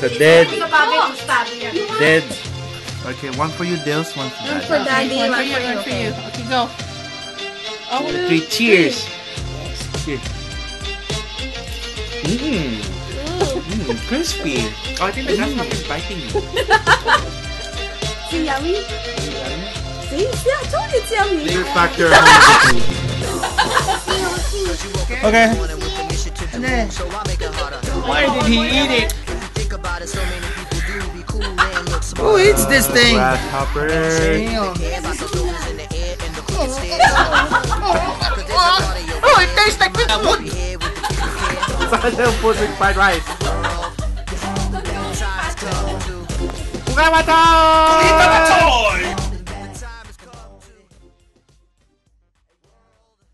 So dead. Dead. Okay, one for you, Dils, one for One Daddy. for Daddy, One one for you, one for you. Okay, go. Oh, 3, cheers. Cheers. Crispy. Oh, I think the grasshopper is biting you. See, yummy? See, I told you it's yummy. Fear factor. Okay. Why did he eat it? Who eats this thing? Grasshopper. Oh, it tastes like wood. Sana food with fried rice. Ugawato!